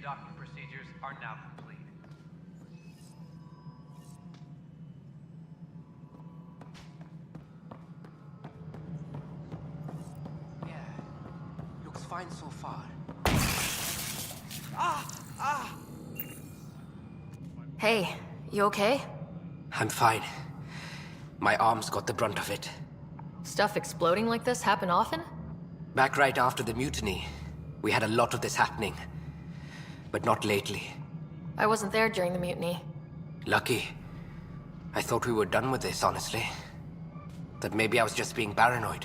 docking procedures are now complete. Yeah, looks fine so far. Hey, you okay? I'm fine. My arms got the brunt of it. Stuff exploding like this happen often? Back right after the mutiny, we had a lot of this happening. But not lately. I wasn't there during the mutiny. Lucky. I thought we were done with this, honestly. That maybe I was just being paranoid.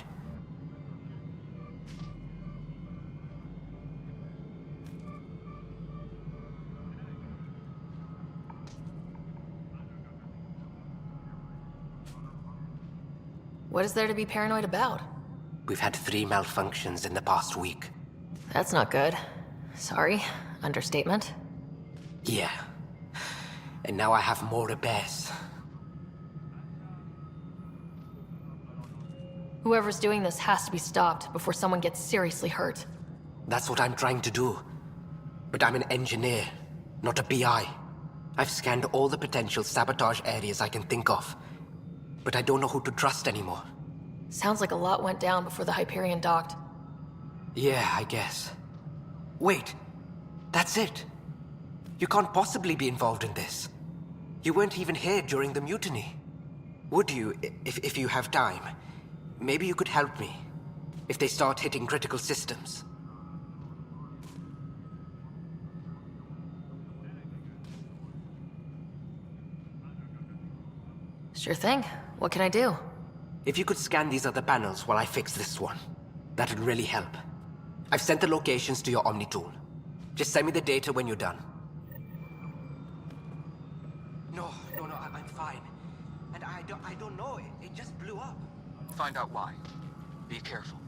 What is there to be paranoid about? We've had 3 malfunctions in the past week. That's not good. Sorry, understatement. Yeah. And now I have more repairs. Whoever's doing this has to be stopped before someone gets seriously hurt. That's what I'm trying to do. But I'm an engineer, not a PI. I've scanned all the potential sabotage areas I can think of. But I don't know who to trust anymore. Sounds like a lot went down before the Hyperion docked. Yeah, I guess. Wait. That's it. You can't possibly be involved in this. You weren't even here during the mutiny. Would you, if you have time? Maybe you could help me. If they start hitting critical systems. Sure thing. What can I do? If you could scan these other panels while I fix this one, that'd really help. I've sent the locations to your Omni tool. Just send me the data when you're done. No, I'm fine. And I don't know, it just blew up. Find out why. Be careful.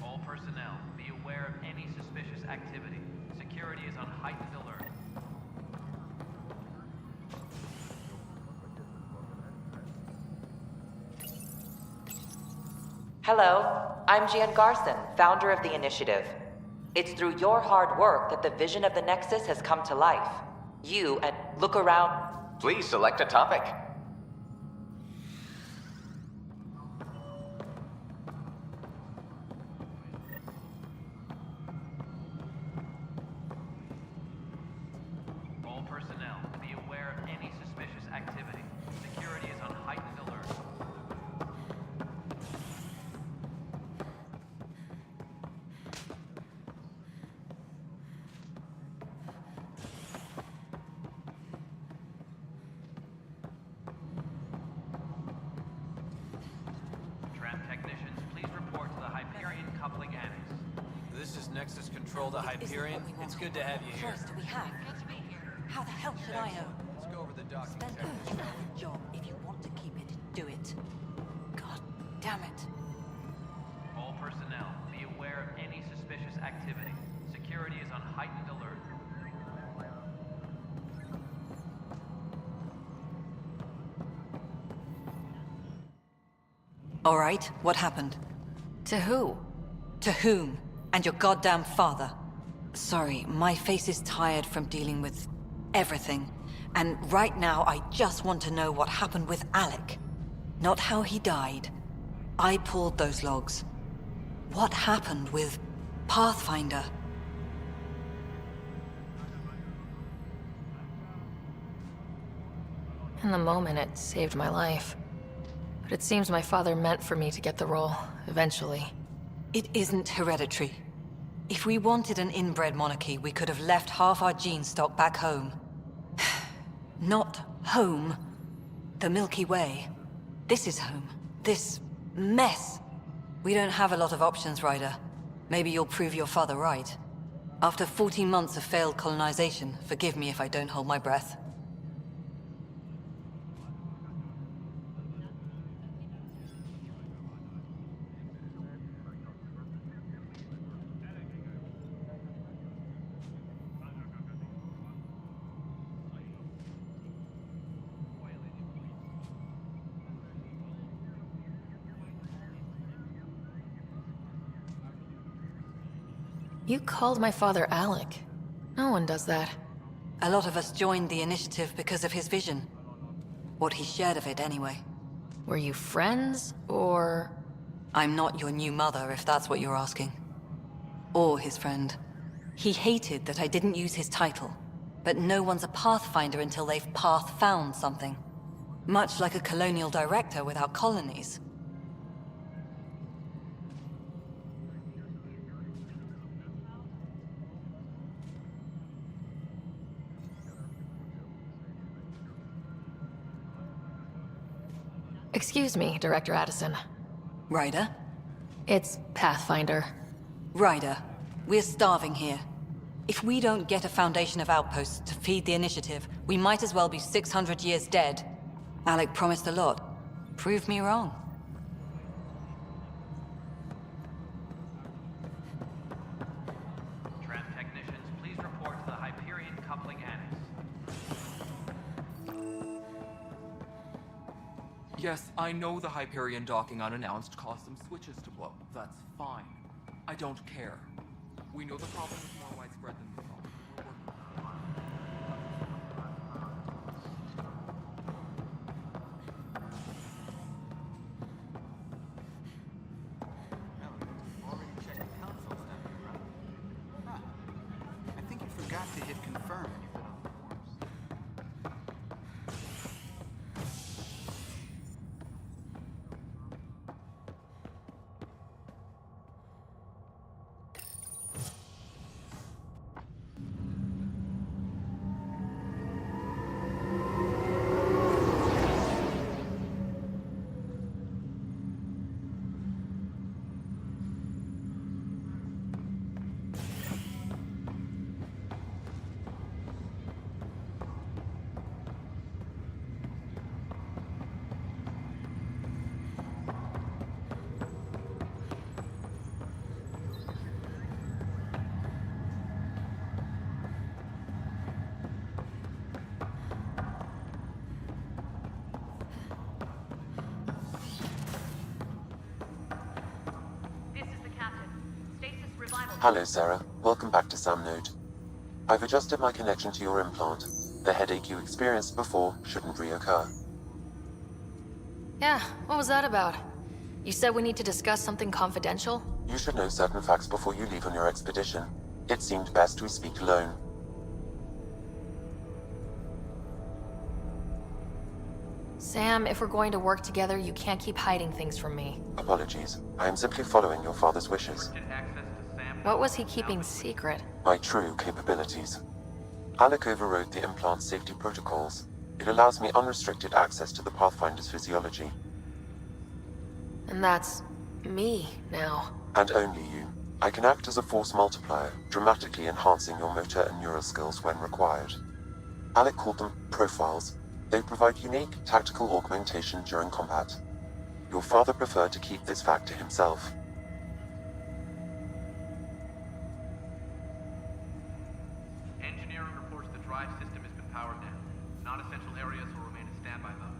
All personnel, be aware of any suspicious activity. Security is on heightened alert. Hello, I'm Gian Garson, founder of the initiative. It's through your hard work that the vision of the Nexus has come to life. You, and look around. Please select a topic. All personnel, be aware of any suspicious activity. Security is on heightened alert. Tram technicians, please report to the Hyperion coupling annex. This is Nexus Control to Hyperion. It's good to have you here. First, we have. How the hell should I know? Let's go over the docking Spend checklist. a job. If you want to keep it, do it. God damn it. All personnel, be aware of any suspicious activity. Security is on heightened alert. All right, what happened? To who? To whom? And your goddamn father. Sorry, my face is tired from dealing with everything. And right now, I just want to know what happened with Alec. Not how he died. I pulled those logs. What happened with Pathfinder? In the moment, it saved my life. But it seems my father meant for me to get the role, eventually. It isn't hereditary. If we wanted an inbred monarchy, we could have left half our gene stock back home. Not home. The Milky Way. This is home. This mess. We don't have a lot of options, Ryder. Maybe you'll prove your father right. After 14 months of failed colonization, forgive me if I don't hold my breath. You called my father Alec. No one does that. A lot of us joined the initiative because of his vision. What he shared of it, anyway. Were you friends, or...? I'm not your new mother, if that's what you're asking. Or his friend. He hated that I didn't use his title. But no one's a pathfinder until they've path-found something. Much like a colonial director without colonies. Excuse me, Director Addison. Ryder? It's Pathfinder. Ryder, we're starving here. If we don't get a foundation of outposts to feed the initiative, we might as well be 600 years dead. Alec promised a lot. Prove me wrong. Tram technicians, please report to the Hyperion Coupling Annex. Yes, I know the Hyperion docking unannounced caused some switches to blow. That's fine. I don't care. We know the problem is more widespread than we thought. We're working on it. Already checked the console stuff you run. Huh. I think you forgot to hit confirm when you filled out the forms. This is the captain. Stasis revival. Hello, Sarah. Welcome back to Sam Node. I've adjusted my connection to your implant. The headache you experienced before shouldn't reoccur. Yeah, what was that about? You said we need to discuss something confidential? You should know certain facts before you leave on your expedition. It seemed best we speak alone. Sam, if we're going to work together, you can't keep hiding things from me. Apologies. I am simply following your father's wishes. Restricted access to Sam. What was he keeping secret? My true capabilities. Alec overrode the implant's safety protocols. It allows me unrestricted access to the Pathfinder's physiology. And that's... me, now. And only you. I can act as a force multiplier, dramatically enhancing your motor and neural skills when required. Alec called them profiles. They provide unique tactical augmentation during combat. Your father preferred to keep this fact to himself. Engineering reports the drive system has been powered down. Non-essential areas will remain in standby mode.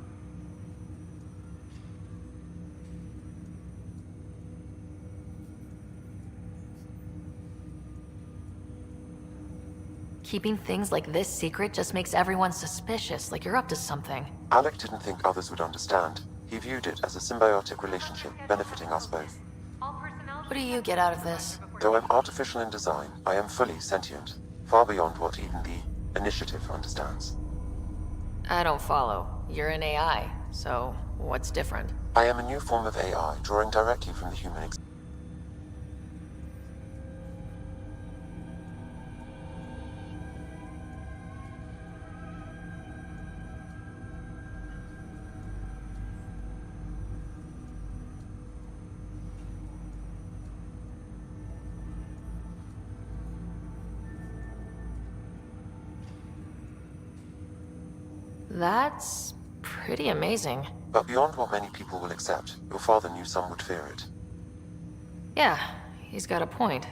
Keeping things like this secret just makes everyone suspicious, like you're up to something. Alec didn't think others would understand. He viewed it as a symbiotic relationship, benefiting us both. All personnel. What do you get out of this? Though I'm artificial in design, I am fully sentient, far beyond what even the initiative understands. I don't follow. You're an AI, so what's different? I am a new form of AI, drawing directly from the human experience. That's pretty amazing. But beyond what many people will accept, your father knew some would fear it. Yeah, he's got a point.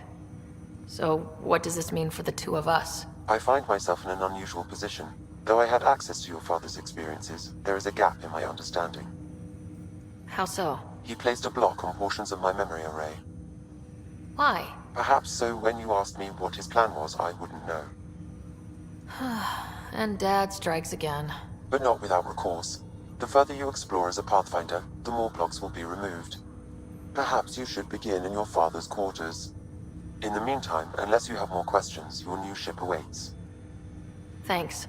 So what does this mean for the two of us? I find myself in an unusual position. Though I had access to your father's experiences, there is a gap in my understanding. How so? He placed a block on portions of my memory array. Why? Perhaps so when you asked me what his plan was, I wouldn't know. And Dad strikes again. But not without recourse. The further you explore as a Pathfinder, the more blocks will be removed. Perhaps you should begin in your father's quarters. In the meantime, unless you have more questions, your new ship awaits. Thanks.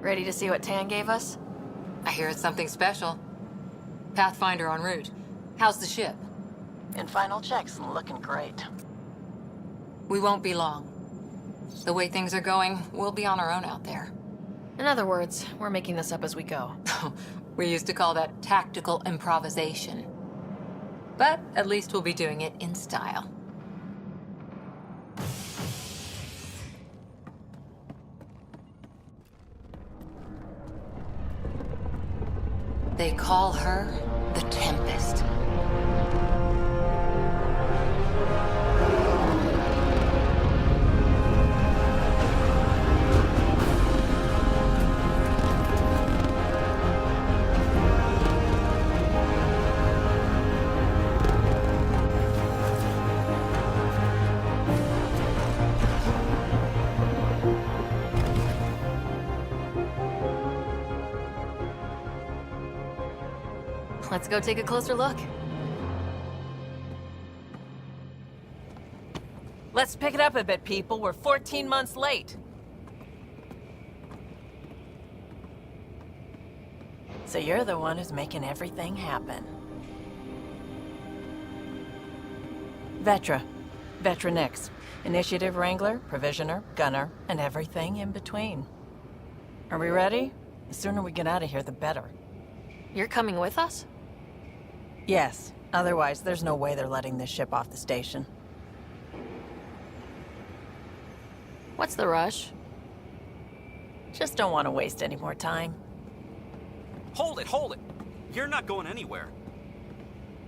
Ready to see what Tan gave us? I hear it's something special. Pathfinder en route. How's the ship? In final checks, looking great. We won't be long. The way things are going, we'll be on our own out there. In other words, we're making this up as we go. We used to call that tactical improvisation. But at least we'll be doing it in style. They call her the Tempest. Let's go take a closer look. Let's pick it up a bit, people. We're 14 months late. So you're the one who's making everything happen. Vetra. Vetra Nix. Initiative Wrangler, Provisioner, Gunner, and everything in between. Are we ready? The sooner we get out of here, the better. You're coming with us? Yes. Otherwise, there's no way they're letting this ship off the station. What's the rush? Just don't want to waste any more time. Hold it, hold it! You're not going anywhere.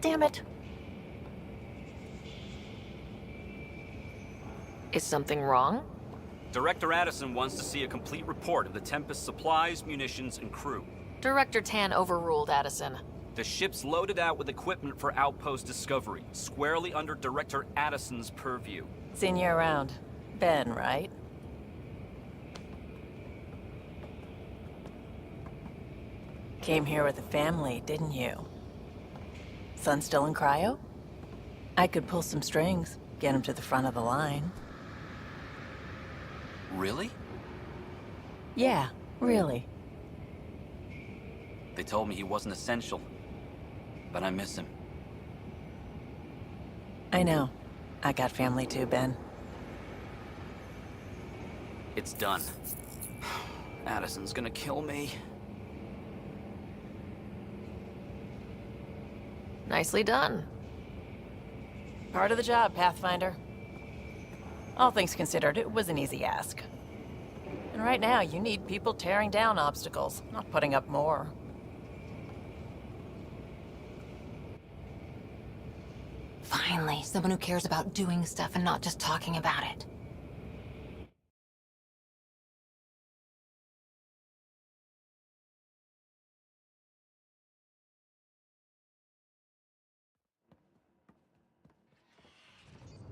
Damn it. Is something wrong? Director Addison wants to see a complete report of the Tempest's supplies, munitions, and crew. Director Tan overruled Addison. The ship's loaded out with equipment for outpost discovery, squarely under Director Addison's purview. Seen you around. Ben, right? Came here with a family, didn't you? Son still in cryo? I could pull some strings, get him to the front of the line. Really? Yeah, really. They told me he wasn't essential, but I miss him. I know. I got family too, Ben. It's done. Addison's gonna kill me. Nicely done. Part of the job, Pathfinder. All things considered, it was an easy ask. And right now, you need people tearing down obstacles, not putting up more. Finally, someone who cares about doing stuff and not just talking about it.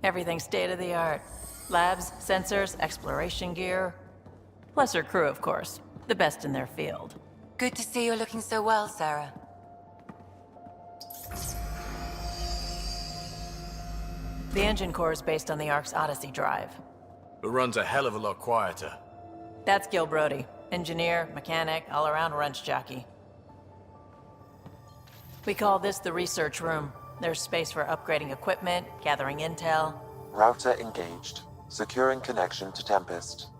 Everything's state-of-the-art. Labs, sensors, exploration gear. Plus her crew, of course. The best in their field. Good to see you looking so well, Sarah. The engine core is based on the Ark's Odyssey drive. It runs a hell of a lot quieter. That's Gil Brody. Engineer, mechanic, all-around wrench jockey. We call this the research room. There's space for upgrading equipment, gathering intel. Router engaged. Securing connection to Tempest.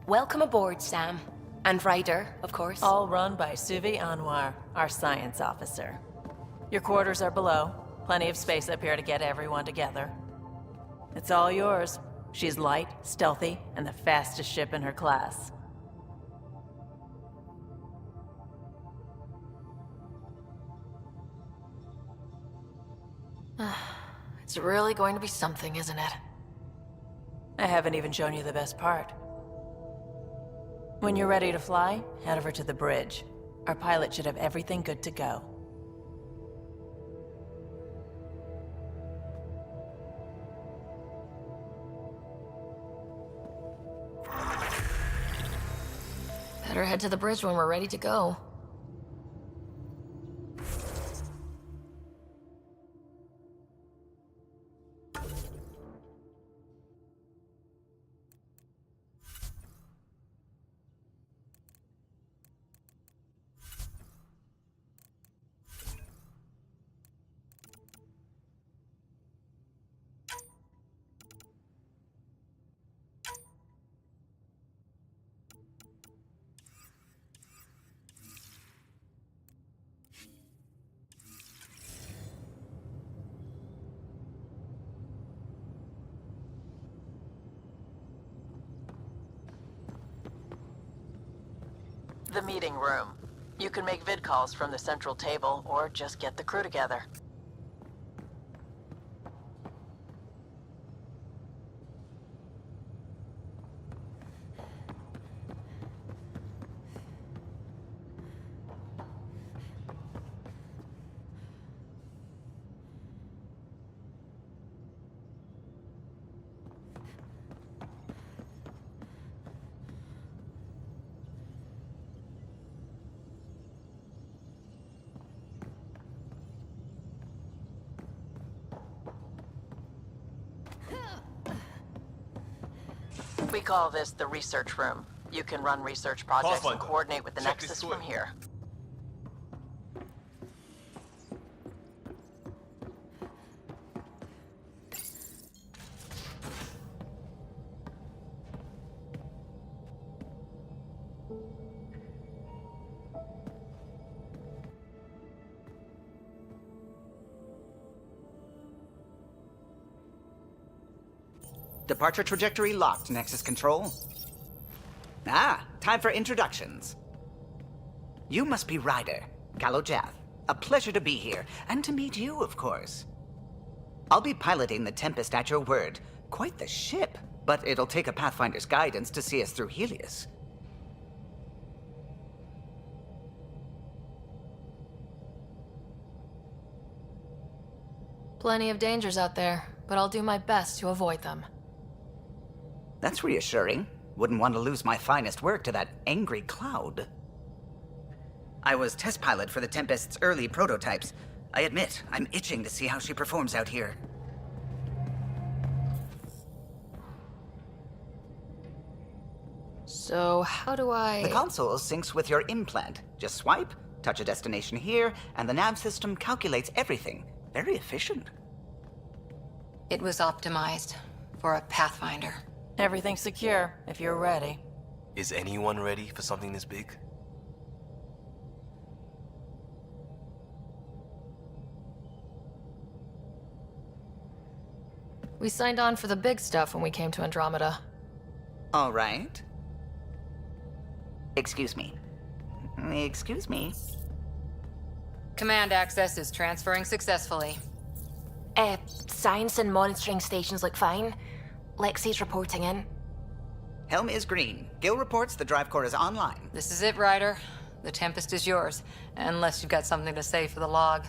Welcome aboard, Sam. And Ryder, of course. All run by Suvi Anwar, our science officer. Your quarters are below. Plenty of space up here to get everyone together. It's all yours. She's light, stealthy, and the fastest ship in her class. It's really going to be something, isn't it? I haven't even shown you the best part. When you're ready to fly, head over to the bridge. Our pilot should have everything good to go. Better head to the bridge when we're ready to go. The meeting room. You can make vid calls from the central table, or just get the crew together. We call this the research room. You can run research projects and Pathfinder, coordinate with the check this Nexus door. from here. Departure trajectory locked, Nexus Control. Ah, time for introductions. You must be Ryder, Kalojath. A pleasure to be here, and to meet you, of course. I'll be piloting the Tempest at your word. Quite the ship, but it'll take a Pathfinder's guidance to see us through Helios. Plenty of dangers out there, but I'll do my best to avoid them. That's reassuring. Wouldn't want to lose my finest work to that angry cloud. I was test pilot for the Tempest's early prototypes. I admit, I'm itching to see how she performs out here. So, how do I... The console syncs with your implant. Just swipe, touch a destination here, and the nav system calculates everything. Very efficient. It was optimized for a Pathfinder. Everything's secure, if you're ready. Is anyone ready for something this big? We signed on for the big stuff when we came to Andromeda. All right. Excuse me. Excuse me. Command access is transferring successfully. Science and monitoring stations look fine. Lexi's reporting in. Helm is green. Gil reports the drive core is online. This is it, Ryder. The Tempest is yours, unless you've got something to say for the log.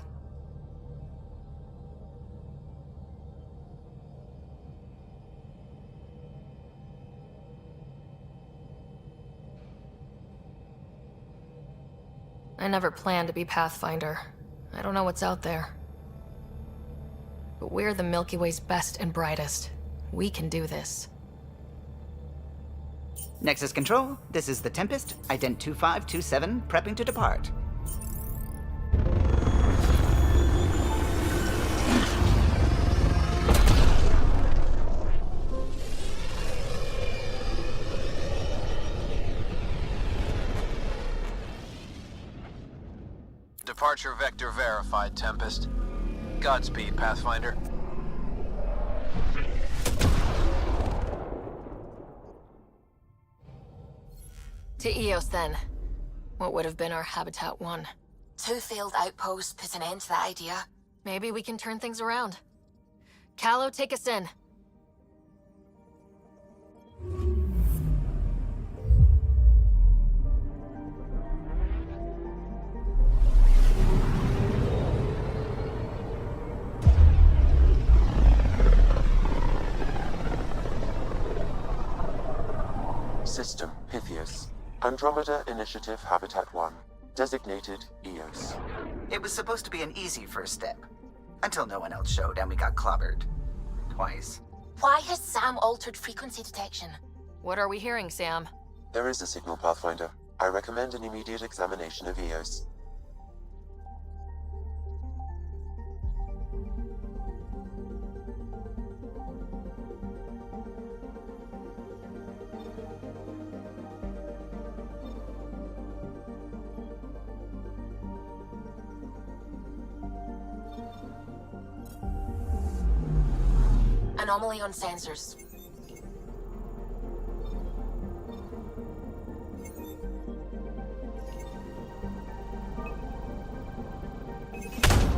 I never planned to be Pathfinder. I don't know what's out there. But we're the Milky Way's best and brightest. We can do this. Nexus Control, this is the Tempest, Ident 2527, prepping to depart. Departure vector verified, Tempest. Godspeed, Pathfinder. To Eos, then. What would have been our Habitat 1. 2 failed outposts put an end to that idea. Maybe we can turn things around. Callow, take us in. System Pythias. Andromeda Initiative Habitat 1. Designated EOS. It was supposed to be an easy first step. Until no one else showed and we got clobbered. Twice. Why has Sam altered frequency detection? What are we hearing, Sam? There is a signal, Pathfinder. I recommend an immediate examination of EOS. Anomaly on sensors.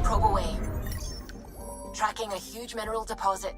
Probe away. Tracking a huge mineral deposit.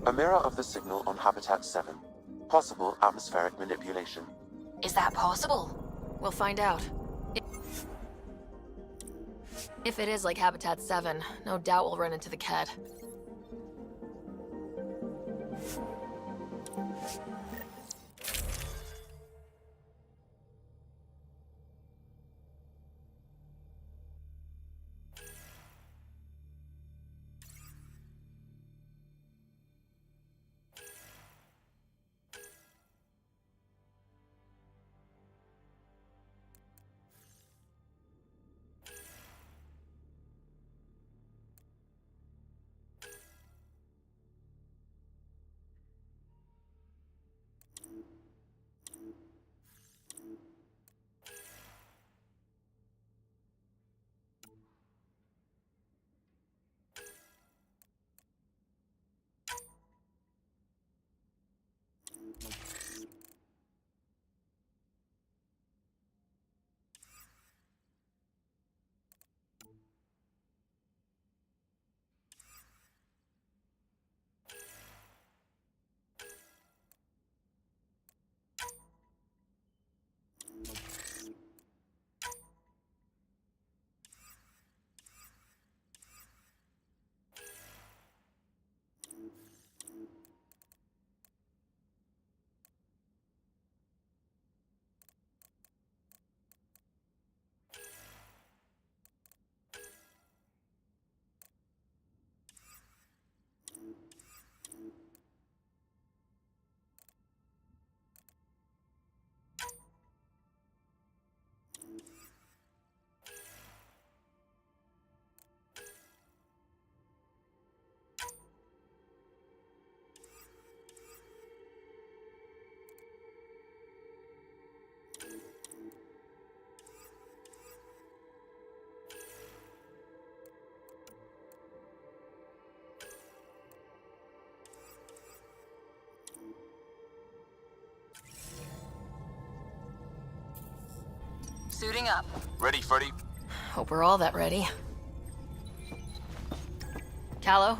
A mirror of the signal on Habitat 7. Possible atmospheric manipulation. Is that possible? We'll find out. If it is like Habitat 7, no doubt we'll run into the Ked. Suiting up. Ready, Freddy? Hope we're all that ready. Callow?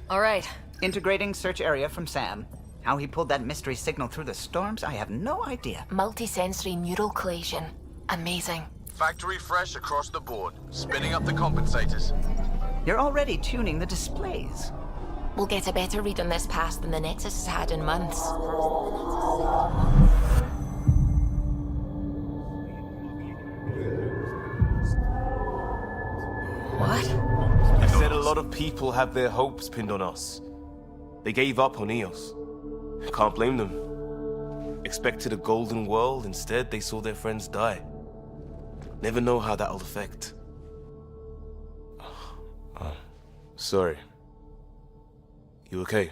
All right. Integrating search area from Sam. How he pulled that mystery signal through the storms, I have no idea. Multisensory neural collation. Amazing. Factory fresh across the board. Spinning up the compensators. You're already tuning the displays. We'll get a better read on this pass than the Nexus has had in months. What? I said a lot of people have their hopes pinned on us. They gave up on Eos. Can't blame them. Expected a golden world, instead they saw their friends die. Never know how that'll affect. Sorry. You okay?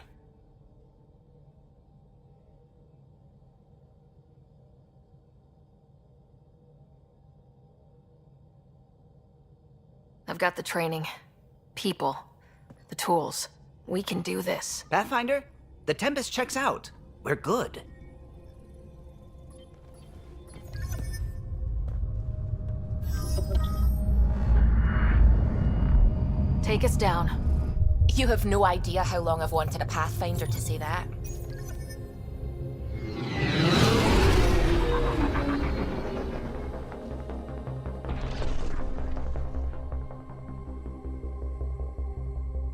I've got the training, people, the tools. We can do this. Pathfinder, the Tempest checks out. We're good. Take us down. You have no idea how long I've wanted a Pathfinder to say that.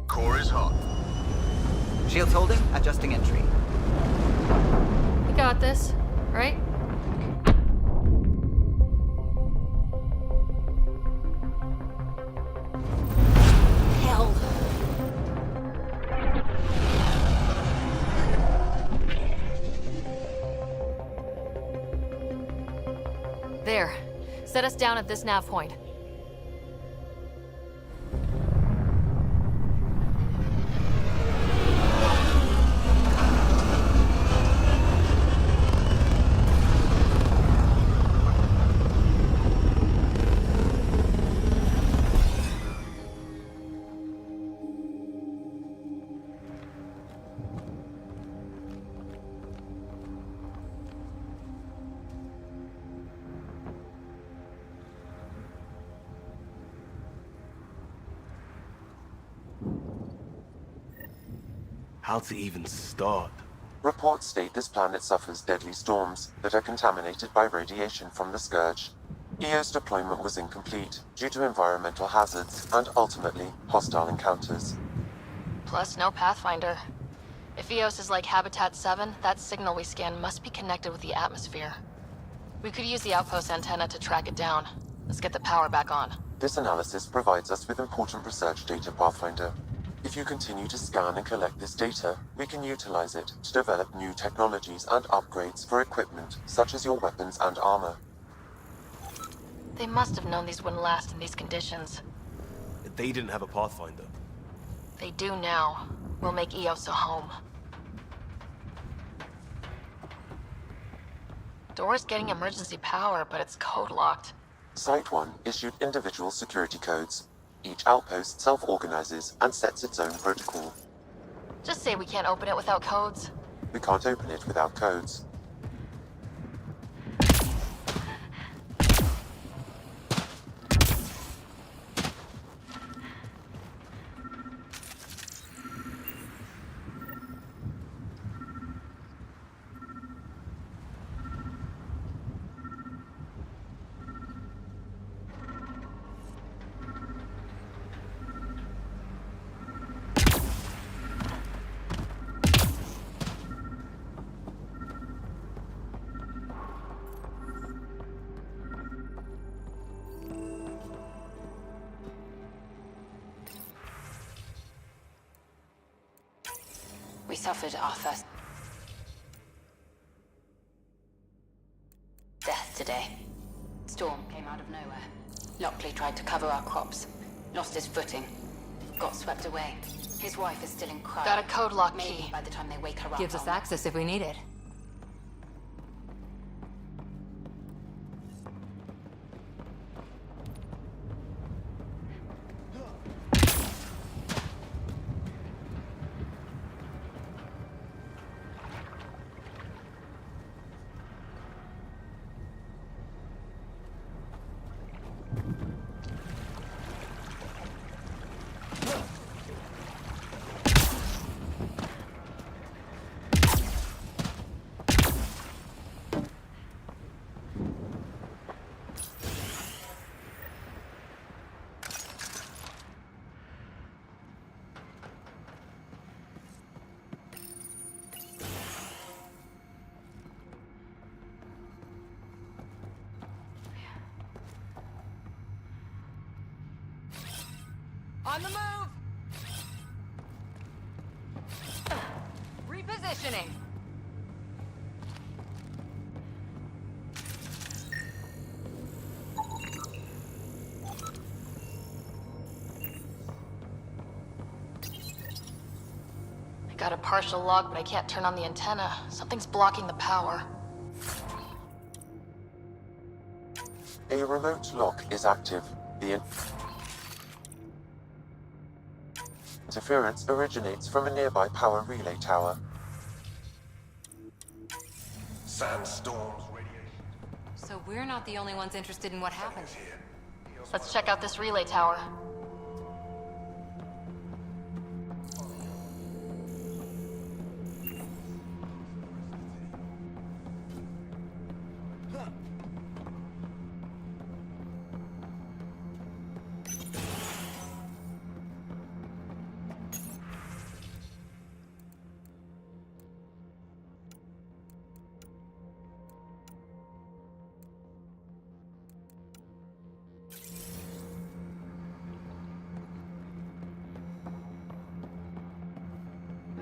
Core is hot. Shields holding, adjusting entry. We got this, right? Hell. There. Set us down at this nav point. How to even start? Reports state this planet suffers deadly storms that are contaminated by radiation from the Scourge. EO's deployment was incomplete due to environmental hazards and, ultimately, hostile encounters. Plus, no Pathfinder. If Eos is like Habitat 7, that signal we scan must be connected with the atmosphere. We could use the outpost antenna to track it down. Let's get the power back on. This analysis provides us with important research data, Pathfinder. If you continue to scan and collect this data, we can utilize it to develop new technologies and upgrades for equipment, such as your weapons and armor. They must have known these wouldn't last in these conditions. They didn't have a Pathfinder. They do now. We'll make Eos a home. Door's getting emergency power, but it's code-locked. Site 1 issued individual security codes. Each outpost self-organizes and sets its own protocol. Just say we can't open it without codes. We can't open it without codes. We suffered our first death today. Storm came out of nowhere. Lockley tried to cover our crops. Lost his footing. Got swept away. His wife is still in cryo. Got a code lock Maybe key. by the time they wake her up. Gives us access if we need it. On the move! Repositioning. I got a partial lock, but I can't turn on the antenna. Something's blocking the power. A remote lock is active. The interference originates from a nearby power relay tower. Sandstorms, radiation. So we're not the only ones interested in what happened. Let's check out this relay tower.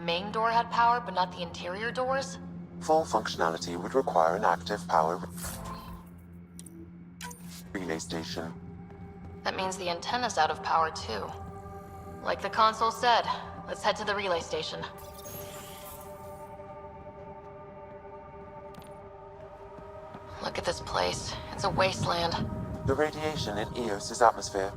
Main door had power, but not the interior doors? Full functionality would require an active power relay station. That means the antenna's out of power too. Like the console said, let's head to the relay station. Look at this place. It's a wasteland. The radiation in Eos's atmosphere.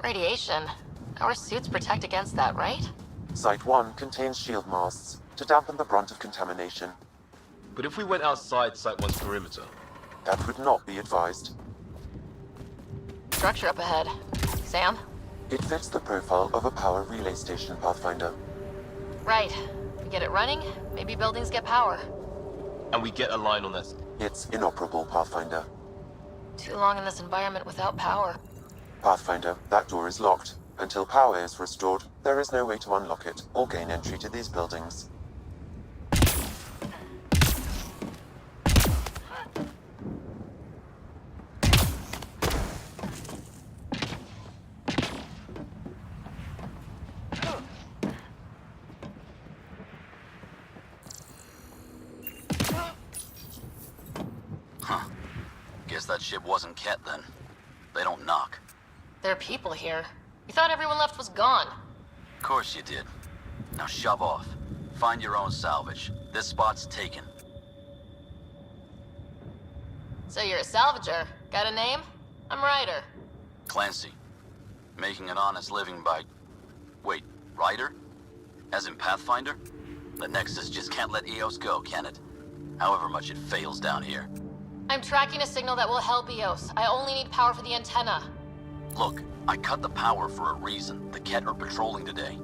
Radiation? Our suits protect against that, right? Site 1 contains shield masts to dampen the brunt of contamination. But if we went outside Site 1's perimeter? That would not be advised. Structure up ahead. Sam? It fits the profile of a power relay station, Pathfinder. Right. We get it running, maybe buildings get power. And we get a line on this. It's inoperable, Pathfinder. Too long in this environment without power. Pathfinder, that door is locked. Until power is restored, there is no way to unlock it or gain entry to these buildings. Huh. Guess that ship wasn't Ket then. They don't knock. There are people here. We thought everyone left was gone. Of course you did. Now shove off. Find your own salvage. This spot's taken. So you're a salvager. Got a name? I'm Ryder. Clancy. Making an honest living by... Wait, Ryder? As in Pathfinder? The Nexus just can't let EOS go, can it? However much it fails down here. I'm tracking a signal that will help EOS. I only need power for the antenna. Look, I cut the power for a reason. The Ket are patrolling today.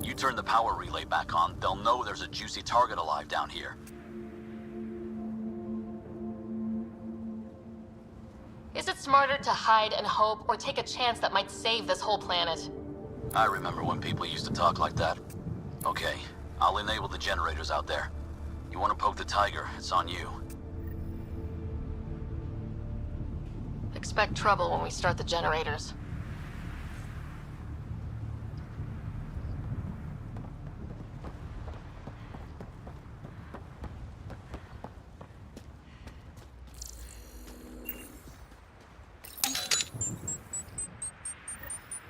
You turn the power relay back on, they'll know there's a juicy target alive down here. Is it smarter to hide and hope, or take a chance that might save this whole planet? I remember when people used to talk like that. Okay, I'll enable the generators out there. You want to poke the tiger, it's on you. Expect trouble when we start the generators.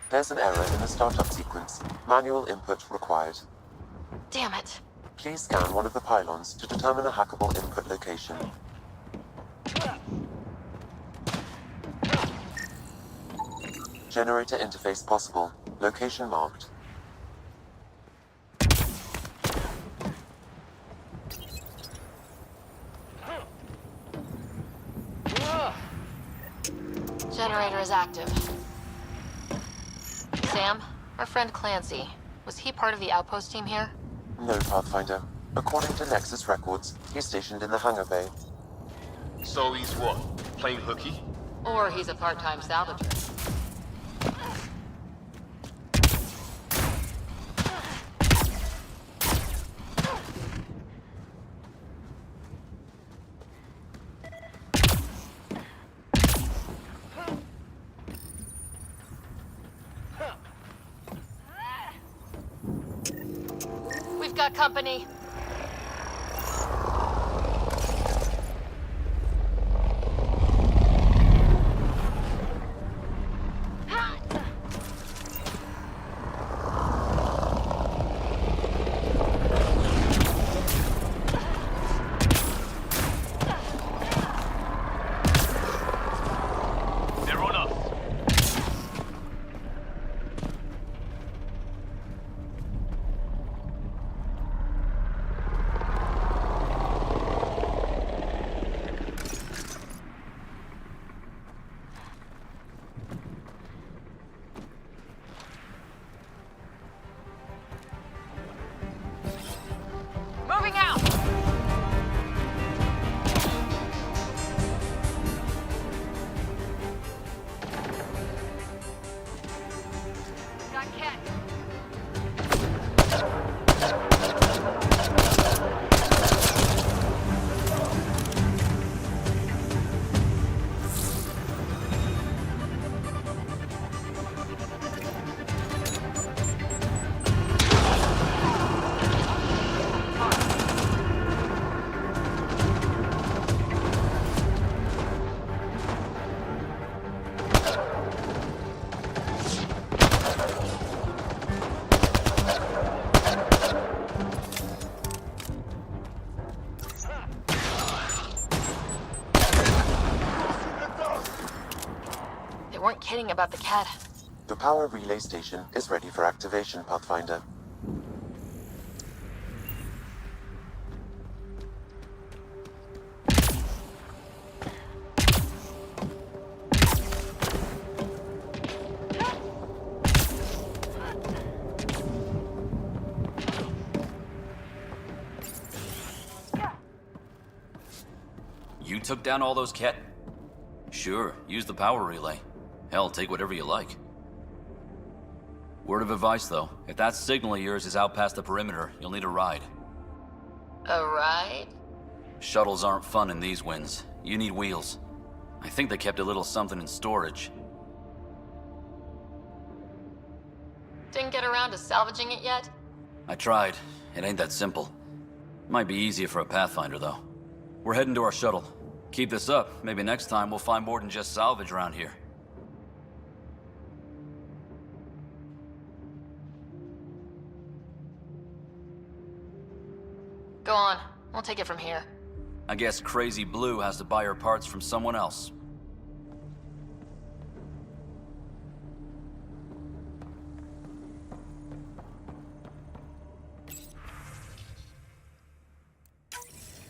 There's an error in the startup sequence. Manual input required. Damn it. Please scan one of the pylons to determine a hackable input location. Generator interface possible. Location marked. Generator is active. Sam, our friend Clancy, was he part of the outpost team here? No, Pathfinder. According to Nexus records, he's stationed in the hangar bay. So he's what? Playing hooky? Or he's a part-time salvager. We've got company. They're on us. Moving out! Got Ket. They weren't kidding about the cat. The power relay station is ready for activation, Pathfinder. You took down all those cat... Sure, use the power relay. Hell, take whatever you like. Word of advice, though. If that signal of yours is out past the perimeter, you'll need a ride. A ride? Shuttles aren't fun in these winds. You need wheels. I think they kept a little something in storage. Didn't get around to salvaging it yet? I tried. It ain't that simple. Might be easier for a Pathfinder, though. We're heading to our shuttle. Keep this up. Maybe next time we'll find more than just salvage around here. Go on. We'll take it from here. I guess Crazy Blue has to buy her parts from someone else.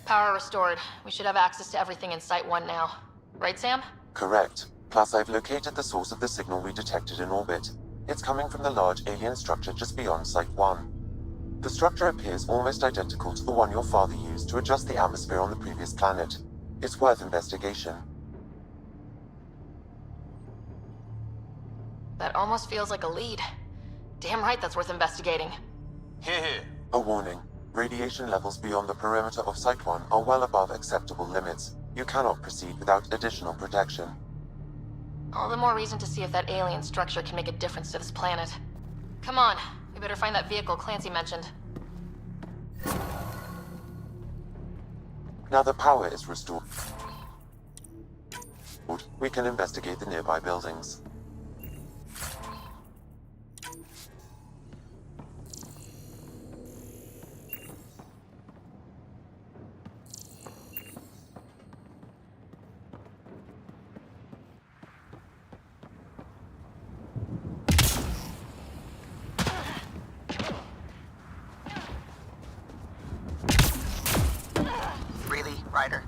Power restored. We should have access to everything in Site 1 now. Right, Sam? Correct. Plus, I've located the source of the signal we detected in orbit. It's coming from the large alien structure just beyond Site 1. The structure appears almost identical to the one your father used to adjust the atmosphere on the previous planet. It's worth investigation. That almost feels like a lead. Damn right that's worth investigating. Here. A warning. Radiation levels beyond the perimeter of Site 1 are well above acceptable limits. You cannot proceed without additional protection. All the more reason to see if that alien structure can make a difference to this planet. Come on, we better find that vehicle Clancy mentioned. Now the power is restored, we can investigate the nearby buildings. Really, Ryder?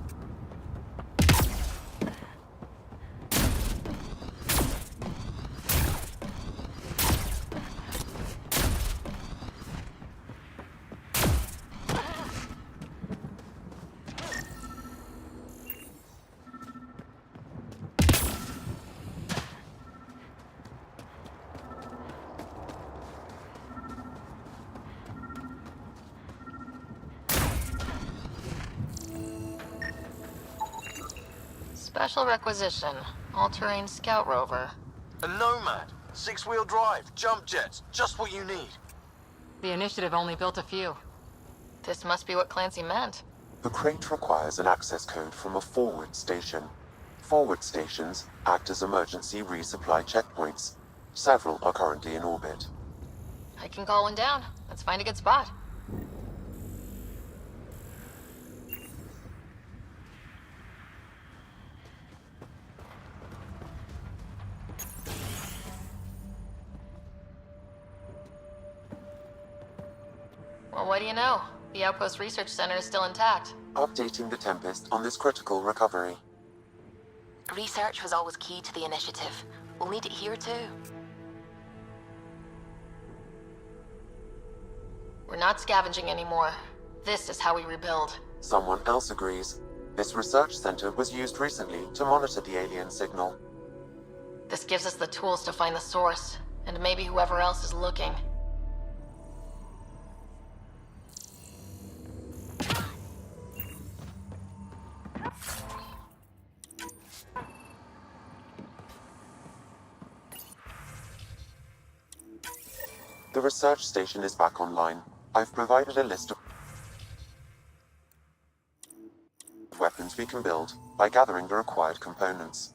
Special requisition. All-terrain scout rover. A Nomad. 6-wheel drive. Jump jets. Just what you need. The Initiative only built a few. This must be what Clancy meant. The crate requires an access code from a forward station. Forward stations act as emergency resupply checkpoints. Several are currently in orbit. I can call one down. Let's find a good spot. Well, what do you know? The Outpost Research Center is still intact. Updating the Tempest on this critical recovery. Research was always key to the initiative. We'll need it here too. We're not scavenging anymore. This is how we rebuild. Someone else agrees. This research center was used recently to monitor the alien signal. This gives us the tools to find the source, and maybe whoever else is looking. The research station is back online. I've provided a list of weapons we can build by gathering the required components.